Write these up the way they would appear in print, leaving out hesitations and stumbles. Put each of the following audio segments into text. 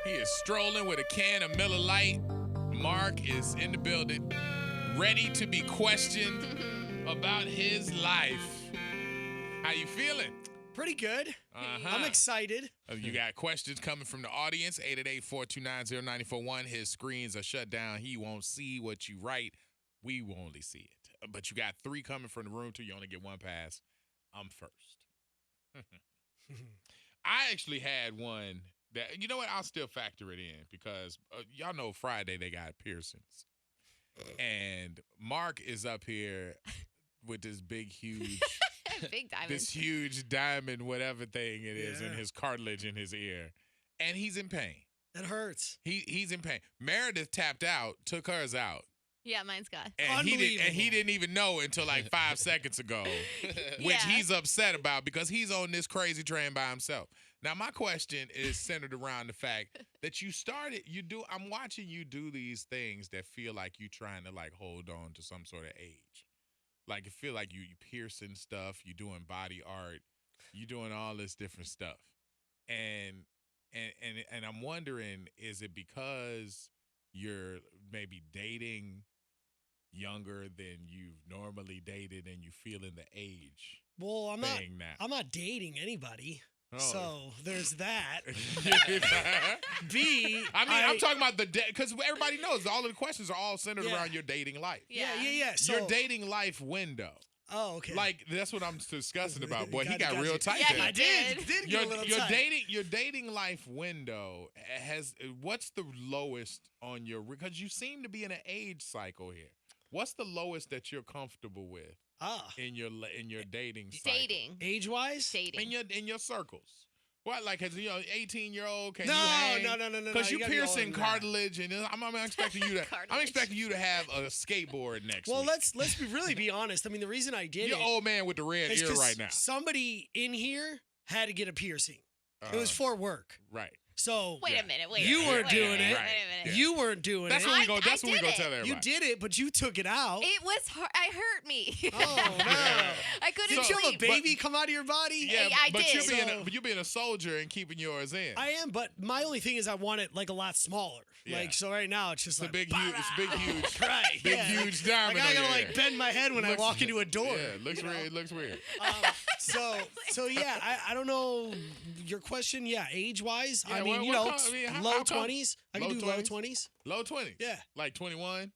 He is strolling with a can of Miller Lite. Mark is in the building, ready to be questioned about his life. How you feeling? Pretty good. I'm excited. You got questions coming from the audience, 888-429-0941. His screens are shut down. He won't see what you write. We will only see it. But you got 3 coming from the room, too. You only get 1 pass. I'm first. I actually had one that, you know what, I'll still factor it in because y'all know Friday they got piercings. And Mark is up here with this big, huge... Big diamond. This huge diamond, whatever thing it is, in his cartilage in his ear. And he's in pain. It hurts. He's in pain. Meredith tapped out, took hers out. Yeah, mine's gone. And he didn't even know until like 5 seconds ago, which he's upset about because he's on this crazy train by himself. Now, my question is centered around the fact that I'm watching you do these things that feel like you trying to like hold on to some sort of age. Like, it feel like you piercing stuff, you doing body art, you doing all this different stuff. And I'm wondering, is it because you're maybe dating younger than you've normally dated and you feeling the age? Well, I'm not dating anybody. Oh. So there's that. I'm talking about because everybody knows all of the questions are all centered around your dating life. Yeah. So, your dating life window. Oh, okay. Like, that's what I'm discussing about. Boy, he got real tight there. I did. Your dating life window what's the lowest on your, because you seem to be in an age cycle here. What's the lowest that you're comfortable with? In your dating cycle? Dating. Age-wise? Dating. In your circles. What, like, as 18-year-old, can no, you hang? No. Because you piercing cartilage, and I'm expecting you to. Cartilage. I'm expecting you to have a skateboard next well, week. let's really be honest. I mean, the reason I did You're old man with the red ear right now. Somebody in here had to get a piercing. It was for work. Right. So wait a minute. You weren't doing it. Wait a minute. You weren't doing That's it. what we go. That's what we go tell everybody. You did it, but you took it out. It was hard. I hurt me. Oh no! I couldn't Did you have a sleep. baby come out of your body? Yeah, I but did. you're being a soldier and keeping yours in. I am, but my only thing is I want it like a lot smaller. Yeah. Like so, right now it's just It's big, huge, right? big, huge diamond. Like I on gotta your like bend my head when I walk into a door. Yeah, it looks weird. It looks weird. So yeah, I don't know your question. Yeah, age wise, Yeah, I mean, low 20s. I can do low 20s. Low 20s. Yeah, like 21.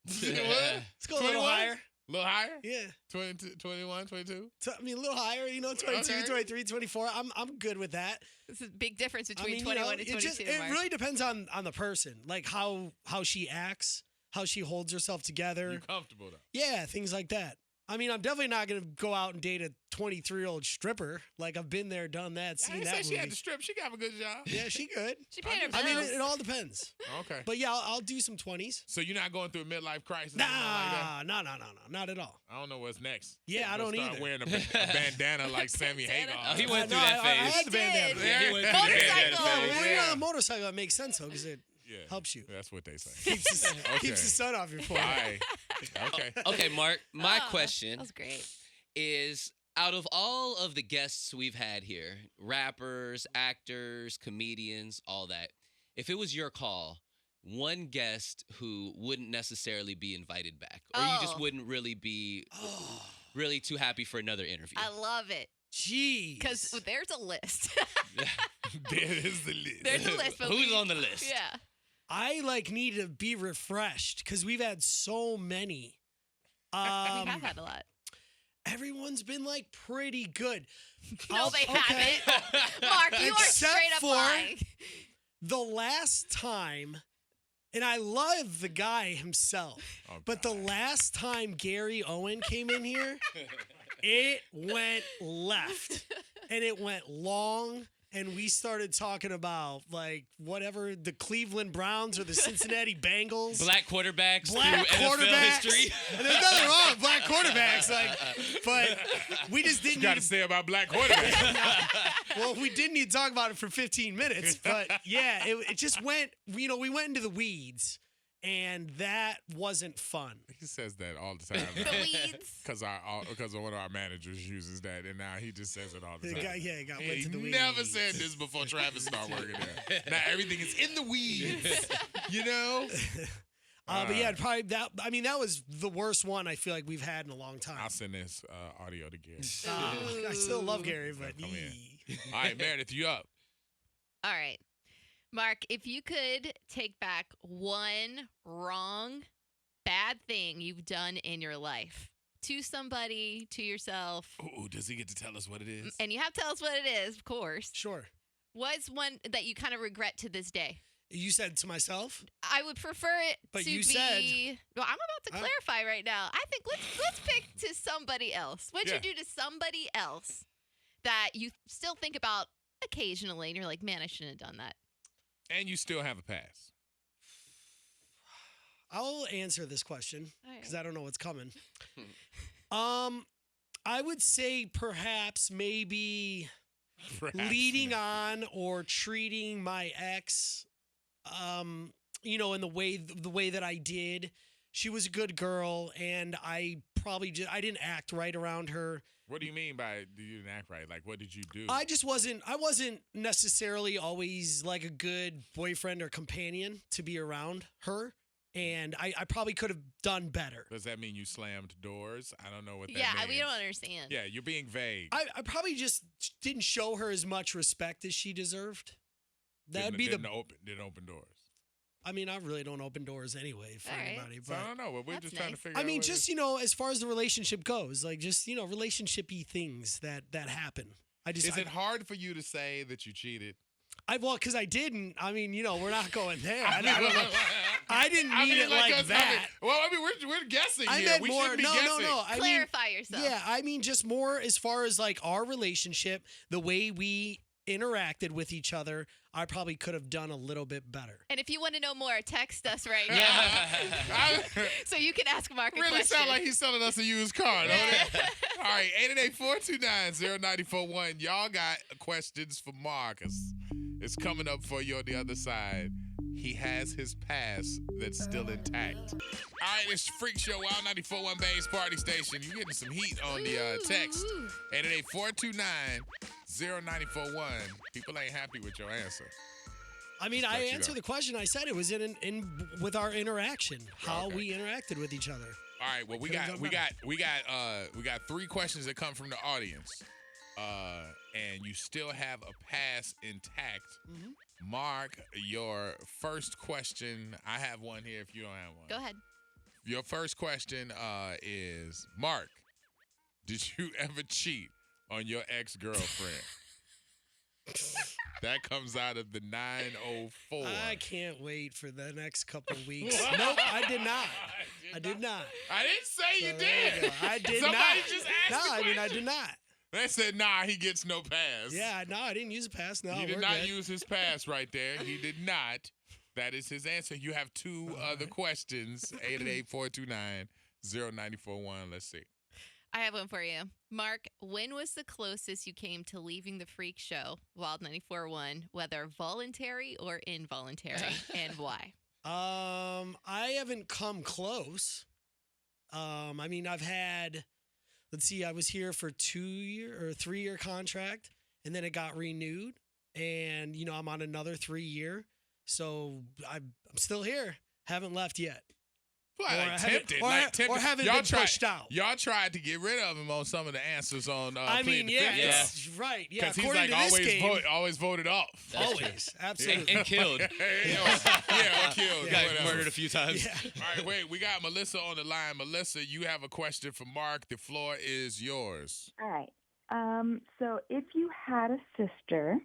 Let's go a little higher. A little higher? Yeah. 22, 21, 22? I mean, a little higher, 22, Okay. 23, 24. I'm good with that. This is a big difference between 21 and 22. It really depends on the person, like how she acts, how she holds herself together. You comfortable, though? Yeah, things like that. I mean, I'm definitely not going to go out and date a 23-year-old stripper. Like, I've been there, done that, seen that movie. She had to strip. She got a good job. Yeah, she good. She paid her bills. I mean, it all depends. Okay. But yeah, I'll do some 20s. So you're not going through a midlife crisis? Nah, like that? no, not at all. I don't know what's next. Yeah, I don't start either. wearing a bandana like Sammy Hagar. Oh, he went through that phase. I had the bandana. He went through that Motorcycle. phase. When you're on a motorcycle, that makes sense, though, because it helps you. That's what they say. Keeps the sun off your forehead. Okay. Okay, Mark, my question That was great. is, out of all of the guests we've had here, rappers, actors, comedians, all that, if it was your call, one guest who wouldn't necessarily be invited back, or you just wouldn't really be really too happy for another interview. I love it. Jeez. Because there's a list. There is the list. There's a list. But Who's on the list? Yeah. I need to be refreshed because we've had so many. We have had a lot. Everyone's been pretty good. No, they haven't. Mark, you are Except straight up for lying. The last time, and I love the guy himself, but the last time Gary Owen came in here, it went left. And it went long. And we started talking about whatever the Cleveland Browns or the Cincinnati Bengals. Black quarterbacks through Black NFL quarterbacks. history. And there's nothing wrong with black quarterbacks. But we just didn't. Got to say about black quarterbacks. Well, we didn't need to talk about it for 15 minutes. But yeah, it just went. We went into the weeds. and that wasn't fun. He says that all the time. The weeds. Because one of our managers uses that, and now he just says it all the time. He got He went to the weeds. never said this before Travis started working there. Now everything is in the weeds, you know? But yeah, probably that. I mean, that was the worst one I feel like we've had in a long time. I'll send this audio to Gary. I still love Gary, but Come in. All right, Meredith, you up. All right. Mark, if you could take back one wrong, bad thing you've done in your life to somebody, to yourself. Ooh, does he get to tell us what it is? And you have to tell us what it is, of course. Sure. What's one that you kind of regret to this day? You said to myself? I would prefer it But to you be. said- Well, I'm about to clarify right now. I think let's pick to somebody else. What'd you do to somebody else that you still think about occasionally, and you're like, man, I shouldn't have done that. And you still have a pass. I'll answer this question All right. because I don't know what's coming. I would say perhaps maybe leading on or treating my ex, in the way that I did. She was a good girl, and I didn't act right around her. What do you mean by you didn't act right? Like, what did you do? I wasn't necessarily always like a good boyfriend or companion to be around her. And I probably could have done better. Does that mean you slammed doors? I don't know what that means. Yeah, we don't understand. Yeah, you're being vague. I probably just didn't show her as much respect as she deserved. Didn't open doors. I mean, I really don't open doors anyway for anybody. So But I don't know. But we're just trying to figure I out. mean, just as far as the relationship goes, like just relationship-y things that happen. Is it hard for you to say that you cheated? Because I didn't. I mean, we're not going there. I don't know. I didn't mean it like that. We're guessing I here. meant We more. shouldn't be No. guessing. Clarify yourself. Yeah, I mean just more as far as like our relationship, the way we interacted with each other. I probably could have done a little bit better. And if you want to know more, text us right now. So you can ask Mark a really question. sound like he's selling us a used car. Don't it? All right, 888-429-0941. Y'all got questions for Marcus. It's coming up for you on the other side. He has his past that's still intact. All right, it's Freak Show, Wild 94.1 Bay's Party Station. You're getting some heat on the text. 888-429-0941. People ain't happy with your answer. I mean, I answered the question. I said it was in with our interaction, how we interacted with each other. All right, well, we got 3 questions that come from the audience. And you still have a pass intact. Mm-hmm. Mark, your first question, I have one here if you don't have one. Go ahead. Your first question is, Mark, did you ever cheat on your ex-girlfriend? That comes out of the 904. I can't wait for the next couple of weeks. Nope, I did not. I did not. I didn't say you did. I did Somebody not. just asked the I question. I did not. They said, nah, he gets no pass. Yeah, no, I didn't use a pass. No, He did we're not good. use his pass right there. He did not. That is his answer. You have 2 other questions. 888-429-0941. Let's see. I have one for you. Mark, when was the closest you came to leaving the Freak Show, Wild 94.1, whether voluntary or involuntary, and why? I haven't come close. I mean, I've had, let's see, I was here for 3-year contract, and then it got renewed, and I'm on another 3-year, so I'm still here. Haven't left yet. Well, or haven't been pushed out. Y'all tried to get rid of him on some of the answers on I mean, Plead. it's right. Yeah, because he's according like to this game, always voted off. Always, absolutely. And killed. Or killed. Got whatever. murdered a few times. Yeah. All right, wait. We got Melissa on the line. Melissa, you have a question for Mark. The floor is yours. All right. So if you had a sister,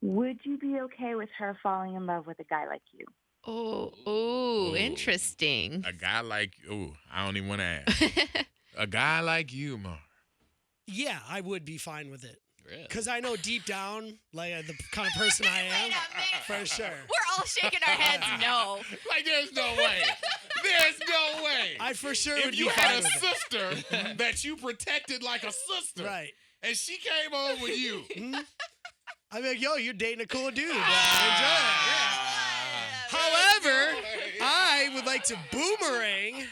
would you be okay with her falling in love with a guy like you? Oh, interesting. A guy like you. I don't even want to ask. A guy like you, Mark. Yeah, I would be fine with it. Really? Because I know deep down, like the kind of person I am, Wait a minute. for sure. We're all shaking our heads no. Like, there's no way. There's no way. I for sure would If be you fine had a with it. sister that you protected like a sister, Right. and she came home with you. I'm like, yo, you're dating a cool dude. Ah. Enjoy it. Yeah. However, I like to boomerang.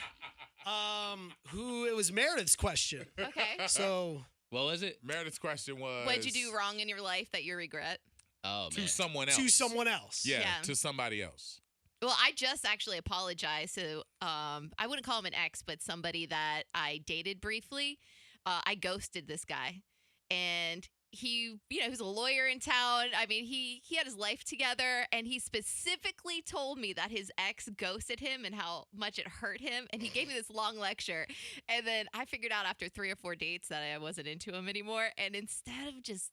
Who it was Meredith's question. Okay. So What was it? Meredith's question was, What'd you do wrong in your life that you regret? Oh, to man. someone else? to someone else. Yeah, Yeah. to somebody else. Well, I just actually apologized to, I wouldn't call him an ex, but somebody that I dated briefly. I ghosted this guy. And he was a lawyer in town. I mean, he had his life together, and he specifically told me that his ex ghosted him and how much it hurt him. And he gave me this long lecture. And then I figured out after 3 or 4 dates that I wasn't into him anymore. And instead of just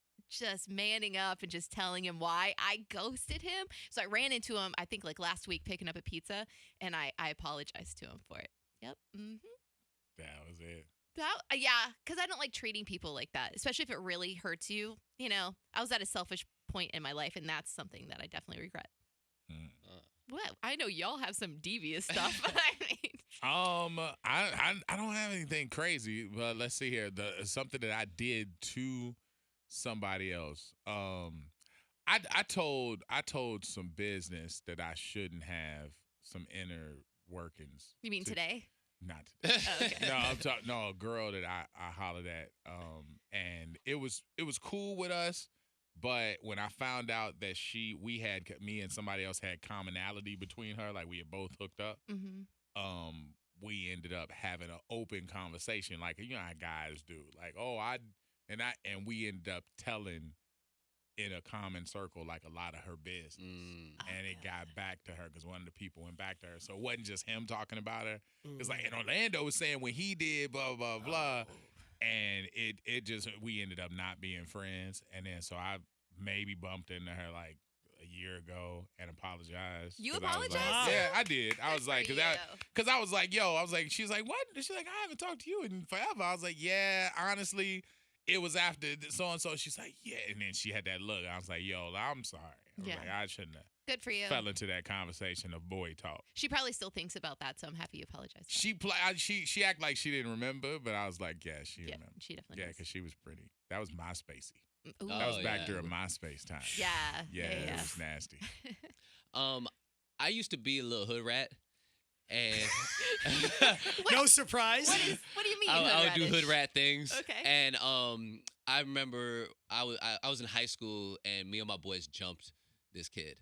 manning up and just telling him why, I ghosted him. So I ran into him, I think like last week picking up a pizza, and I apologized to him for it. Yep. Mm-hmm. That was it. Yeah, because I don't like treating people like that, especially if it really hurts you. I was at a selfish point in my life, and that's something that I definitely regret. What? I know y'all have some devious stuff. I don't have anything crazy, but let's see here. Something that I did to somebody else. I told some business that I shouldn't have, some inner workings. You mean today? Not today. Oh, okay. No, I'm talking. No, a girl that I hollered at. And it was cool with us, but when I found out that me and somebody else had commonality between her, like we had both hooked up. Mm-hmm. We ended up having an open conversation, like how guys do, like, and we ended up telling in a common circle, like a lot of her business. And it got back to her because one of the people went back to her. So it wasn't just him talking about her. It's like, and Orlando was saying when he did blah, blah, blah. And it just, we ended up not being friends. And then so I maybe bumped into her like a year ago and apologized. You 'Cause I was apologized? like, yeah, I did. I was like, for because I was like, she's like, what? She's like, I haven't talked to you in forever. I was like, yeah, honestly. It was after so-and-so. She's like, yeah. And then she had that look. I was like, yo, I'm sorry. I was like, I shouldn't have Good for you. fell into that conversation of boy talk. She probably still thinks about that, so I'm happy you apologized. She acted like she didn't remember, but I was like, yeah, she remembered. She definitely Yeah, does. because she was pretty. That was MySpacey. Ooh. That was back yeah. during MySpace time. Yeah. Yeah, it was nasty. I used to be a little hood rat, and No surprise. What do you mean? I would do hood rat things. Okay. And I remember I was in high school, and me and my boys jumped this kid.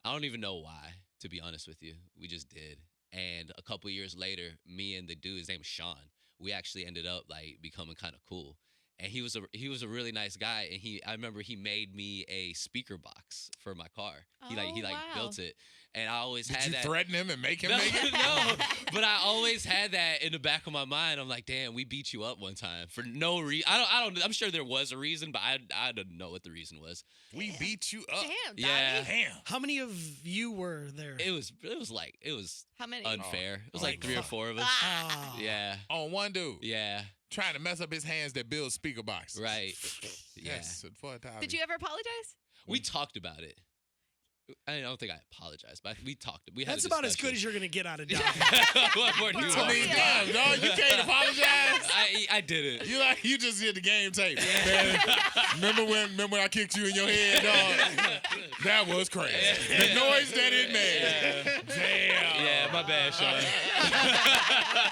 I don't even know why, to be honest with you. We just did. And a couple years later, me and the dude, his name was Sean, we actually ended up like becoming kind of cool. And he was a really nice guy, and I remember he made me a speaker box for my car. He wow. built it, and I always Did had you that. threaten him and make him No, make it? no, but I always had that in the back of my mind. I'm like, damn, we beat you up one time for no reason. I don't. I'm sure there was a reason, but I don't know what the reason was. We beat you up. Damn, Yeah. Daddy. Damn. How many of you were there? It was How many? unfair. It was Oh, like 3 or 4 of us. Ah. Yeah, On one dude. yeah, Trying to mess up his hands that build speaker boxes. right. Yeah, Yes. For a time. Did you ever apologize? we talked about it. I don't think I apologized, but we talked. We had That's a about as good as discussion. you're going to get out of Doc. What more do you I I want? mean, Yeah. damn, dog, you can't apologize. I didn't. You just did the game tape. Man, remember when I kicked you in your head, dog? That was crazy. The noise that it made. Damn. Yeah, my bad, Sean.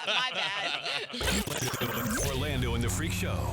My bad. Orlando and the Freak Show.